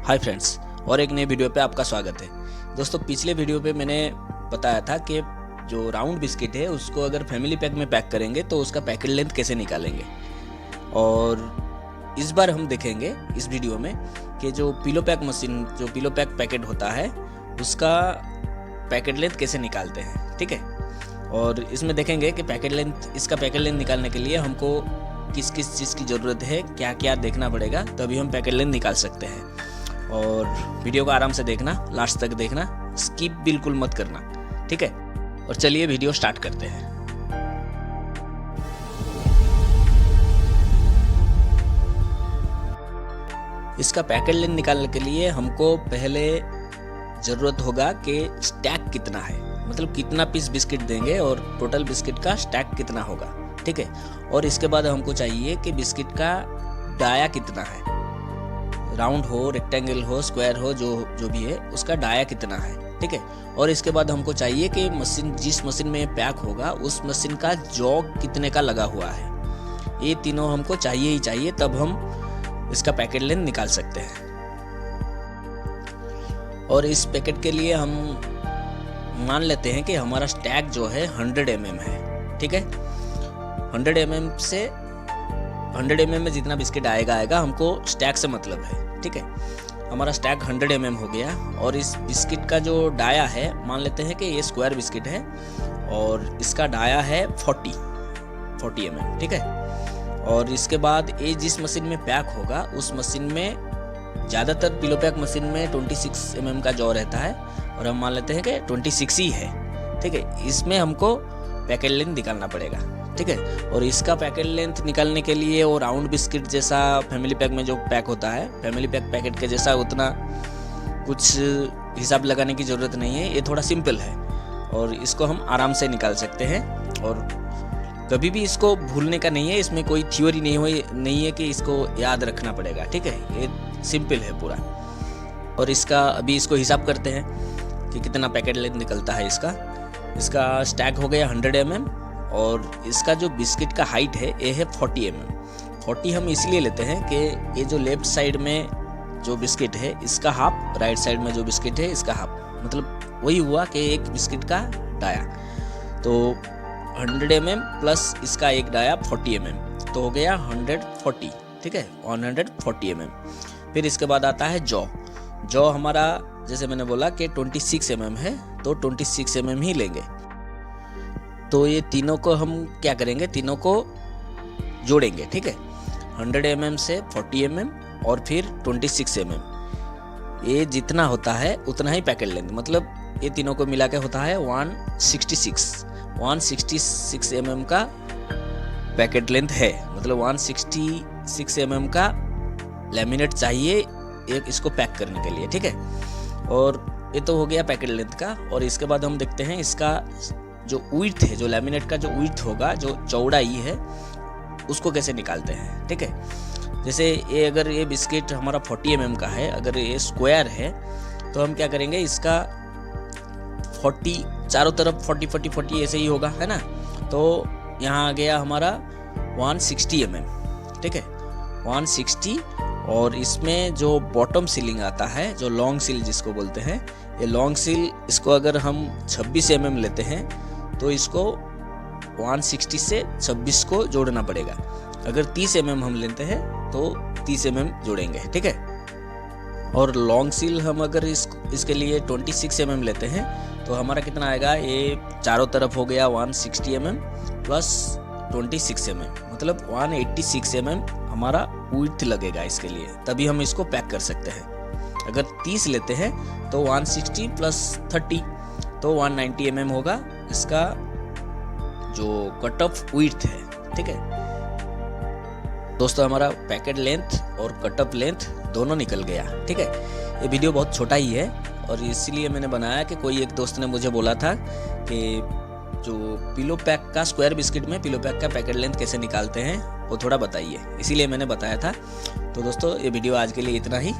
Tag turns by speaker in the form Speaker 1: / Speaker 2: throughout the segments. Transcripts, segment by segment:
Speaker 1: Hi friends, और एक नए वीडियो पे आपका स्वागत है। दोस्तों, पिछले वीडियो पे मैंने बताया था कि जो राउंड बिस्किट है उसको अगर फैमिली पैक में पैक करेंगे तो उसका पैकेट लेंथ कैसे निकालेंगे। और इस बार हम देखेंगे इस वीडियो में कि जो पिलो पैक मशीन, जो पिलो पैक पैकेट होता है उसका पैकेट लेंथ कैसे निकालते हैं। ठीक है, और इसमें देखेंगे कि इसका पैकेट लेंथ निकालने के लिए हमको किस किस चीज़ की ज़रूरत है, क्या क्या देखना पड़ेगा, तभी हम पैकेट लेंथ निकाल सकते हैं। और वीडियो को आराम से देखना, लास्ट तक देखना, स्किप बिल्कुल मत करना। ठीक है, और चलिए वीडियो स्टार्ट करते हैं। इसका पैकेट लेंथ निकालने के लिए हमको पहले ज़रूरत होगा कि स्टैक कितना है, मतलब कितना पीस बिस्किट देंगे और टोटल बिस्किट का स्टैक कितना होगा। ठीक है, और इसके बाद हमको चाहिए कि बिस्किट का डाया कितना है, राउंड हो, रेक्टेंगल हो, स्क्वायर हो, जो भी है उसका डाया कितना है। ठीक है, और इसके बाद हमको चाहिए कि जिस मशीन में पैक होगा उस मशीन का जॉ कितने का लगा हुआ है। ये तीनों हमको चाहिए ही चाहिए, तब हम इसका पैकेट लेंथ निकाल सकते हैं। और इस पैकेट के लिए हम मान लेते हैं कि हमारा स्टैक जो है 100 mm है। ठीक है, 100 mm में जितना बिस्किट आएगा हमको स्टैक से मतलब है। ठीक है, हमारा स्टैक 100 mm हो गया, और इस बिस्किट का जो डाया है, मान लेते हैं कि ये स्क्वायर बिस्किट है और इसका डाया है 40 mm। ठीक है, और इसके बाद ये जिस मशीन में पैक होगा उस मशीन में ज़्यादातर पिलो पैक मशीन में 26 mm का जॉ रहता है, और हम मान लेते हैं कि 26 ही है। ठीक है, इसमें हमको पैकेट लेंथ निकालना पड़ेगा। ठीक है, और इसका पैकेट लेंथ निकालने के लिए वो राउंड बिस्किट जैसा फैमिली पैक में जो पैक होता है, फैमिली पैक पैकेट के जैसा उतना कुछ हिसाब लगाने की ज़रूरत नहीं है। ये थोड़ा सिंपल है और इसको हम आराम से निकाल सकते हैं, और कभी भी इसको भूलने का नहीं है। इसमें कोई थ्योरी नहीं है कि इसको याद रखना पड़ेगा। ठीक है, ये सिंपल है पूरा। और अभी इसको हिसाब करते हैं कि कितना पैकेट लेंथ निकलता है। इसका स्टैक हो गया 100 mm, और इसका जो बिस्किट का हाइट है ये है 40 mm। 40 हम इसलिए लेते हैं कि ये जो लेफ्ट साइड में जो बिस्किट है इसका हाफ, राइट साइड में जो बिस्किट है इसका हाफ, मतलब वही हुआ कि एक बिस्किट का डाया। तो 100 mm प्लस इसका एक डाया 40 mm, तो हो गया 140। ठीक है, 140 mm। फिर इसके बाद आता है जॉ हमारा, जैसे मैंने बोला कि 26 mm है, तो 26 mm ही लेंगे। तो ये तीनों को हम क्या करेंगे, तीनों को जोड़ेंगे। ठीक है, 100 mm से 40 mm और फिर 26 mm, ये जितना होता है उतना ही पैकेट लेंथ, मतलब ये तीनों को मिला के होता है 166 mm का पैकेट लेंथ है। मतलब 166 mm का लैमिनेट चाहिए इसको पैक करने के लिए। ठीक है, और ये तो हो गया पैकेट लेंथ का। और इसके बाद हम देखते हैं इसका जो विड्थ है, जो लैमिनेट का जो विड्थ होगा, जो चौड़ाई है, उसको कैसे निकालते हैं। ठीक है, जैसे अगर ये बिस्किट हमारा 40 mm का है, अगर ये स्क्वायर है, तो हम क्या करेंगे, इसका 40 चारों तरफ 40 ऐसे ही होगा, है ना। तो यहाँ आ गया हमारा 160 mm। ठीक है, 160, और इसमें जो बॉटम सीलिंग आता है, जो लॉन्ग सील जिसको बोलते हैं, ये लॉन्ग सील, इसको अगर हम 26 mm लेते हैं तो इसको 160 से 26 को जोड़ना पड़ेगा। अगर 30 mm हम लेते हैं तो 30 mm जोड़ेंगे। ठीक है, और लॉन्ग सील हम अगर इसके लिए 26 mm लेते हैं तो हमारा कितना आएगा, ये चारों तरफ हो गया 160 mm प्लस 26 mm, मतलब 186 mm हमारा विड्थ लगेगा इसके लिए, तभी हम इसको पैक कर सकते हैं। अगर 30 लेते हैं तो 160 प्लस 30, तो 190 mm होगा इसका जो कट ऑफ विड्थ है। ठीक है दोस्तों, हमारा पैकेट लेंथ और कट ऑफ लेंथ दोनों निकल गया। ठीक है, ये वीडियो बहुत छोटा ही है, और इसीलिए मैंने बनाया कि कोई एक दोस्त ने मुझे बोला था कि जो पिलो पैक का स्क्वायर बिस्किट में पिलो पैक का पैकेट लेंथ कैसे निकालते हैं वो थोड़ा बताइए, इसीलिए मैंने बताया था। तो दोस्तों, ये वीडियो आज के लिए इतना ही,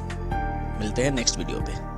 Speaker 1: मिलते हैं नेक्स्ट वीडियो पे।